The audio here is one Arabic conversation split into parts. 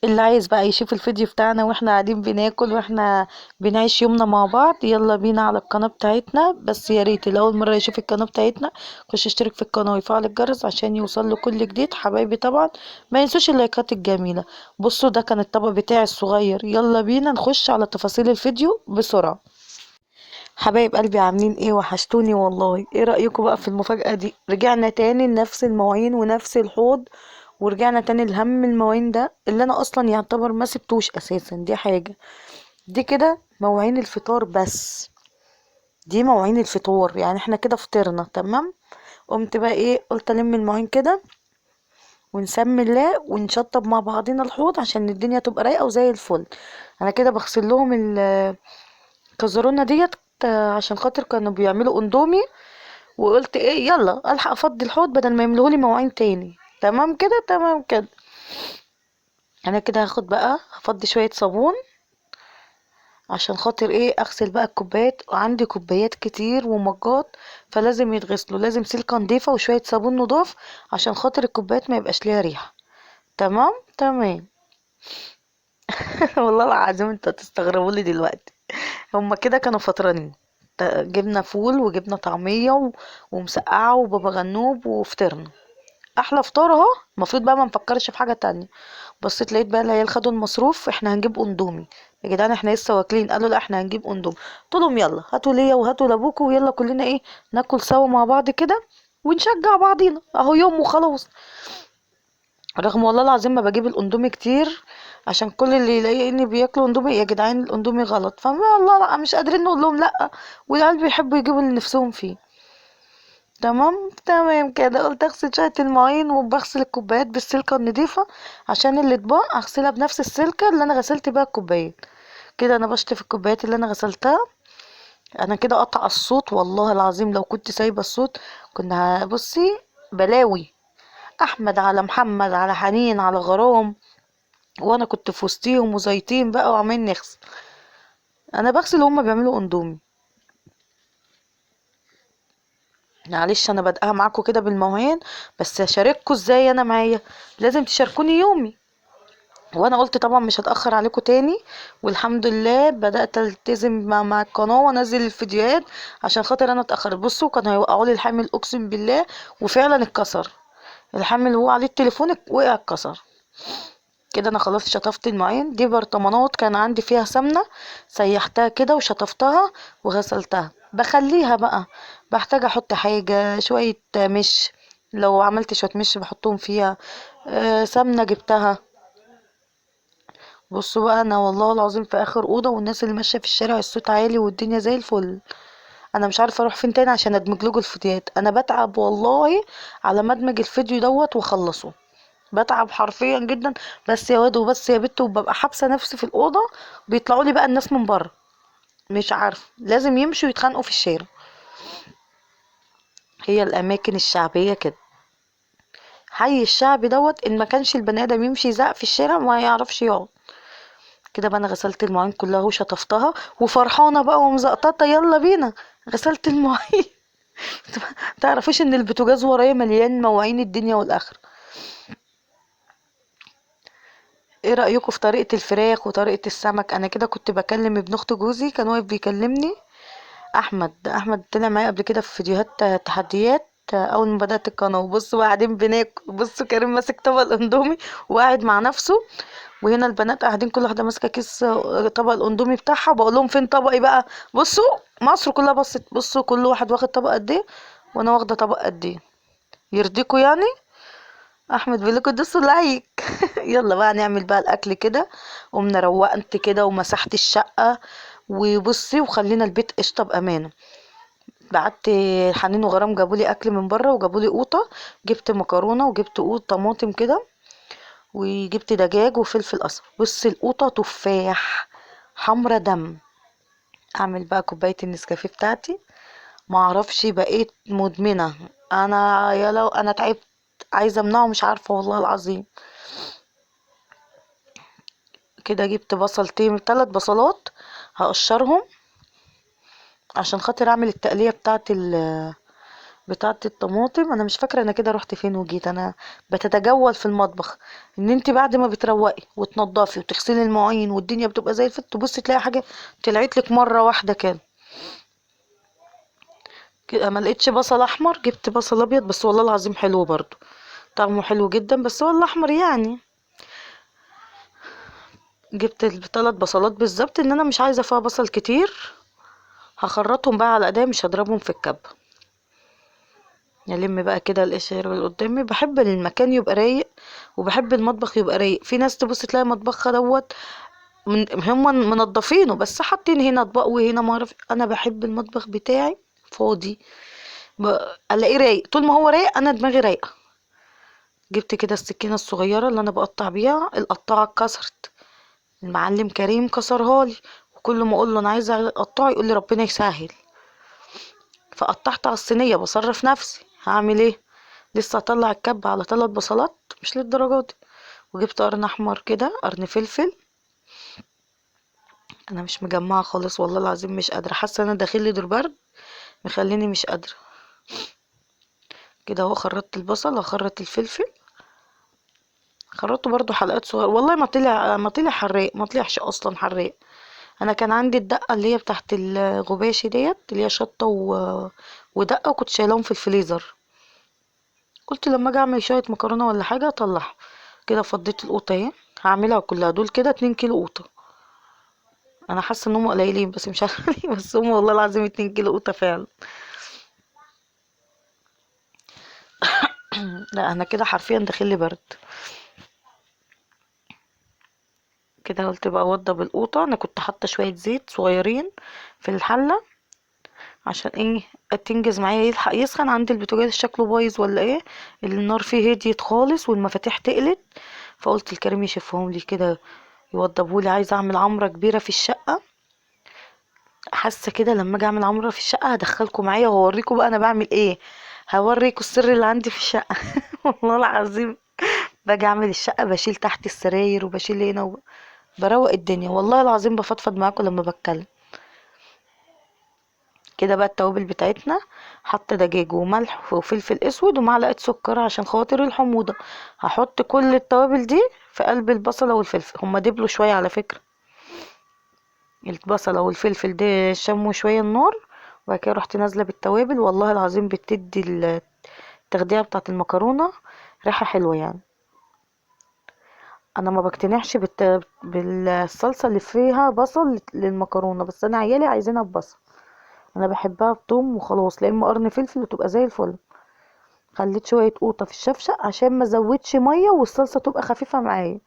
اللي عايز بقى يشوف الفيديو بتاعنا واحنا قاعدين بناكل واحنا بنعيش يومنا مع بعض، يلا بينا على القناة بتاعتنا. بس يا ريت اللي اول مرة يشوف القناة بتاعتنا خش اشترك في القناة ويفعل الجرس عشان يوصل له كل جديد. حبايبي طبعا ما ينسوش اللايكات الجميلة. بصوا ده كان الطبق بتاعي الصغير، يلا بينا نخش على تفاصيل الفيديو بسرعة. حبايب قلبي عاملين ايه؟ وحشتوني والله. ايه رأيكم بقى في المفاجأة دي؟ رجعنا تاني لنفس المواعين ونفس الحوض، ورجعنا تاني لهم المواعين ده اللي انا اصلا يعتبر ما سبتوش اساسا. دي حاجة، دي كده مواعين الفطار بس، دي مواعين الفطور يعني احنا كده فطرنا تمام. قمت بقى ايه، قلت الم المواعين كده ونسمي الله ونشطب مع بعضينا الحوض عشان الدنيا تبقى رايقة وزي الفل. انا كده بغسل لهم الكزرونة ديت، عشان خاطر كانوا بيعملوا اندومي، وقلت ايه يلا الحق افضي الحوض بدل ما يملهولي مواعين تاني. تمام كده تمام كده. انا كده هاخد بقى هفضي شوية صابون عشان خاطر ايه اغسل بقى الكوبايات، وعندي كوبايات كتير ومجات فلازم يتغسلوا، لازم سلكة نضيفة وشوية صابون نضاف عشان خاطر الكوبايات ما يبقاش ليها ريحة. تمام تمام. والله العظيم انت هتستغربوا لي دلوقتي. هما كده كانوا فطرانين، جبنا فول وجبنا طعمية ومسقعة وبابا غنوج وفطرنا. احلى فطار اهو. المفروض بقى ما نفكرش في حاجه تانية. بصيت لقيت بقى العيال خدوا المصروف، احنا هنجيب اندومي. يا جدعان احنا لسه واكلين، قالوا لا احنا هنجيب اندومي. قلت لهم يلا هاتوا ليا وهاتوا لابوكوا ويلا كلنا ايه ناكل سوا مع بعض كده ونشجع بعضينا، اهو يوم وخلاص. رغم والله العظيم ما بجيب الاندومي كتير، عشان كل اللي يلاقيني بياكلوا اندومي يا جدعان الاندومي غلط، فما والله لا مش قادرين نقول لهم لا، والعيال بيحبوا يجيبوا اللي نفسهم فيه. تمام تمام كده. قلت اغسل شوية المواعين وبغسل الكوبايات بالسلكة النظيفة عشان الاطباق اغسلها بنفس السلكة اللي انا غسلت بيها الكوبايات. كده انا بشطف الكوبايات اللي انا غسلتها. انا كده قطع الصوت والله العظيم، لو كنت سايبة الصوت كنا بصي بلاوي. احمد على محمد على حنين على غرام، وانا كنت في وسطيهم وزيتين بقى وعمالين نغسل. انا بغسل وهما بيعملوا اندومي. معلش انا بادئها معاكم كده بالمواعين، بس اشارككم ازاي انا معايا؟ لازم تشاركوني يومي. وانا قلت طبعا مش هتاخر عليكم تاني، والحمد لله بدات التزم مع القناه وانزل الفيديوهات عشان خاطر انا اتاخرت. بصوا كانوا هيوقعوا لي الحامل اقسم بالله، وفعلا اتكسر الحامل وهو عليه التليفون، وقع اتكسر. كده انا خلاص شطفت المواعين. دي برطمانات كان عندي فيها سمنه، سيحتها كده وشطفتها وغسلتها. بخليها بقى بحتاج احط حاجه شويه مش، لو عملت شويه مش بحطهم فيها. سمنه جبتها. بصوا بقى انا والله العظيم في اخر اوضه، والناس اللي ماشيه في الشارع الصوت عالي والدنيا زي الفل. انا مش عارفه اروح فين تاني عشان ادمج لكم الفيديوهات. انا بتعب والله على ما ادمج الفيديو دوت واخلصه، بتعب حرفيا جدا. بس يا واد وبس يا بت، وببقى حابسه نفسي في الاوضه. بيطلعوا لي بقى الناس من بره، مش عارفه لازم يمشوا يتخانقوا في الشارع. هي الاماكن الشعبيه كده، حي الشعب دوت ان ما كانش البني ادم يمشي يزعق في الشارع ما يعرفش يقعد. كده بقى انا غسلت المواعين كلها وشطفتها وفرحانه بقى ومزقططه يلا بينا. غسلت المواعين. تعرفوش ان البوتاجاز ورايا مليان مواعين الدنيا والاخره. ايه رايكم في طريقه الفراخ وطريقه السمك؟ انا كده كنت بكلم ابن اخت جوزي كان واقف بيكلمني. احمد طلع معايا قبل كده في فيديوهات تحديات اول ما بدات القناه. وبصوا بقى قاعدين بناكل، بصوا كريم ماسك طبق الاندومي وقاعد مع نفسه، وهنا البنات قاعدين كل واحده ماسكه كيس طبق الاندومي بتاعها. بقول لهم فين طبقي بقى؟ بصوا مصر كلها بصت، بصوا كل واحد واخد طبق قد ايه وانا واخده طبق قد ايه. يرضيكوا يعني؟ احمد بيقول لكم دوسوا لايك. يلا بقى نعمل بقى الاكل كده. قمنا روقت كده ومسحت الشقه، وبصي وخلينا البيت قشطه بامانه. بعت حنين وغرام جابوا لي اكل من بره وجابوا لي قوطه. جبت مكرونه وجبت قوط طماطم كده، وجبت دجاج وفلفل اسمر. بص القوطه تفاح حمرا دم. اعمل بقى كوبايه النسكافيه بتاعتي. ما اعرفش بقيت مدمنه. انا يا لو انا تعبت عايزه امنعه مش عارفه والله العظيم. كده جبت بصلتين 3 بصلات هقشرهم عشان خاطر اعمل التقليه بتاعت بتاعه الطماطم. انا مش فاكره انا كده رحت فين وجيت. انا بتتجول في المطبخ. ان انت بعد ما بتروقي وتنضفي وتغسلي المواعين والدنيا بتبقى زي الفل، تبصي تلاقي حاجه طلعت لك مره واحده كده. ما لقيتش بصل احمر، جبت بصل ابيض، بس والله العظيم حلو برضو، طعمه حلو جدا، بس هو الاحمر يعني. جبت الثلاث بصلات بالظبط، ان انا مش عايزه فيها بصل كتير. هخرطهم بقى على ايديا، مش هضربهم في الكبه. الم بقى كده القشر اللي قدامي. بحب المكان يبقى رايق، وبحب المطبخ يبقى رايق. في ناس تبص تلاقي مطبخها دوت هم منضفينه بس حاطين هنا اطباق وهنا ما اعرف. انا بحب المطبخ بتاعي فاضي، الاقيه رايق. طول ما هو رايق انا دماغي رايقه. جبت كده السكينه الصغيره اللي انا بقطع بيها، القطاعه اتكسرت. المعلم كريم كسرها لي، وكل ما اقول له انا عايزه اقطعه يقول لي ربنا يسهل. فقطعت على الصينيه بصرف نفسي، هعمل ايه؟ لسه هطلع الكب على 3 بصلات، مش للدرجه دي. وجبت قرن احمر كده، قرن فلفل. انا مش مجمعه خالص والله العظيم، مش قادره، حاسه انا داخلي دور برد مخليني مش قادره. كده اهو خرطت البصل وخرطت الفلفل. خرطته برضو حلقات صغيره، والله ما طلع حراق، ما طلعش اصلا حراق. انا كان عندي الدقه اللي هي بتاعت الغباشي ديت، اللي هي شطه ودقه، وكنت شايلاهم في الفريزر. قلت لما اجي اعمل شويه مكرونه ولا حاجه اطلعها. كده فضيت القوطه اهي، هعملها كلها. دول كده 2 كيلو قوطه. انا حاسه ان هم قليلين بس مش عارفه ليه، بس هم والله العظيم 2 كيلو قوطه فعلا. لا انا كده حرفيا داخلي برد. كده قلت بقى اوضب القوطه. انا كنت حاطه شويه زيت صغيرين في الحله، عشان ايه؟ تنجز معايا، يلحق يسخن. عندي البوتاجاز شكله بايظ ولا ايه، النار فيه هديت خالص والمفاتيح تقلت. فقلت الكريم يشوفهم لي كده، يوضبولي. عايزه اعمل عمره كبيره في الشقه. حاسه كده لما اجي اعمل عمره في الشقه هدخلكم معايا واوريكم بقى انا بعمل ايه. هوريكم السر اللي عندي في الشقه. والله العظيم باجي اعمل الشقه بشيل تحت السراير وبشيل هنا بروق الدنيا. والله العظيم بفضفض معاكم لما بتكلم. كده بقى التوابل بتاعتنا، حط دجاج وملح وفلفل اسود ومعلقه سكر عشان خاطر الحموضه. هحط كل التوابل دي في قلب البصله والفلفل. هما دبلوا شويه على فكره، البصله والفلفل ده شموا شويه النار. وبعد كده رحت نازله بالتوابل. والله العظيم بتدي التغذيه بتاعه المكرونه ريحه حلوه يعني. انا ما بقتنعش بالصلصه اللي فيها بصل للمكرونه، بس انا عيالي عايزينها ببصل. انا بحبها بتوم وخلاص، لا اما قرن فلفل وتبقى زي الفل. خليت شويه قوطه في الشفشق عشان ما ازودش ميه والصلصه تبقى خفيفه معايا.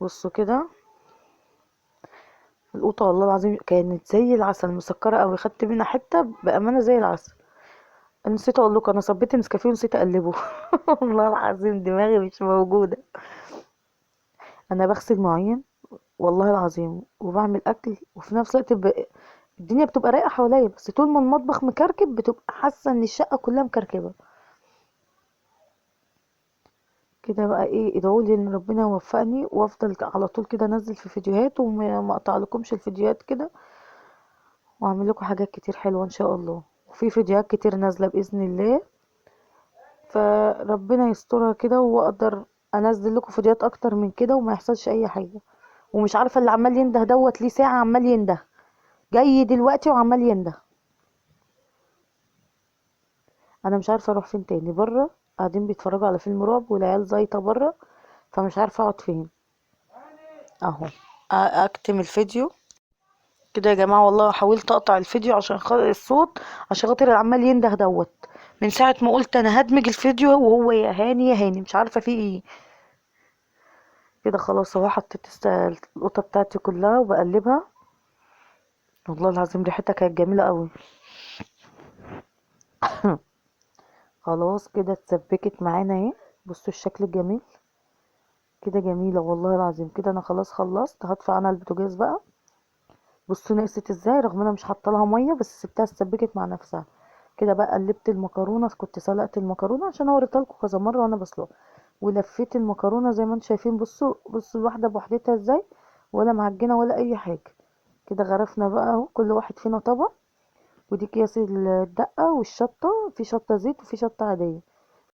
بصوا كده القوطه والله العظيم كانت زي العسل، مسكره قوي. خدت منها حته بامانه زي العسل. أنا نسيت اقول لكم، انا صبيت نسكافيه ونسيت اقلبه. والله العظيم دماغي مش موجوده. انا بغسل مواعين والله العظيم وبعمل اكل، وفي نفس الوقت الدنيا بتبقى رايقه حواليا، بس طول ما المطبخ مكركب بتبقى حاسه ان الشقه كلها مكركبه. كده بقى ايه، ادعولي ان ربنا يوفقني وافضل على طول كده انزل في فيديوهات وما اقطع لكمش الفيديوهات كده، واعمل لكم حاجات كتير حلوه ان شاء الله. وفي فيديوهات كتير نازله باذن الله، فربنا يسترها كده واقدر انزل لكم فيديوهات اكتر من كده وما يحصلش اي حاجه. ومش عارفه اللي عمال ينده دوت ليه ساعه عمال ينده، جاي دلوقتي وعمال ينده. انا مش عارفه اروح فين تاني. بره قاعدين بيتفرجوا على فيلم رعب والعيال زايطه بره، فمش عارفه اقعد فين. اهو اكتم الفيديو كده يا جماعه. والله حاولت اقطع الفيديو عشان الصوت، عشان خاطر عمال ينده دوت. من ساعه ما قلت انا هدمج الفيديو وهو يا هاني يا هاني، مش عارفه فيه ايه. كده خلاص اهو حطيت القطه بتاعتي كلها وبقلبها. والله العظيم ريحتها كانت جميله قوي. خلاص كده اتسبكت معانا اهي. بصوا الشكل الجميل كده، جميله والله العظيم. كده انا خلاص خلصت، هطفي عنها البوتاجاز بقى. بصوا نقصت ازاي رغم انا مش حاطه لها ميه، بس سبتها اتسبكت مع نفسها. كده بقى قلبت المكرونه، كنت سلقت المكرونه عشان اوريتها لكم كذا مره وانا بسلقها. ولفيت المكرونه زي ما انتم شايفين. بصوا بصوا الواحده بوحدتها ازاي، ولا معجنه ولا اي حاجه. كده غرفنا بقى اهو كل واحد فينا طبق. ودي اكياس الدقة والشطة، في شطة زيت وفي شطة عادية.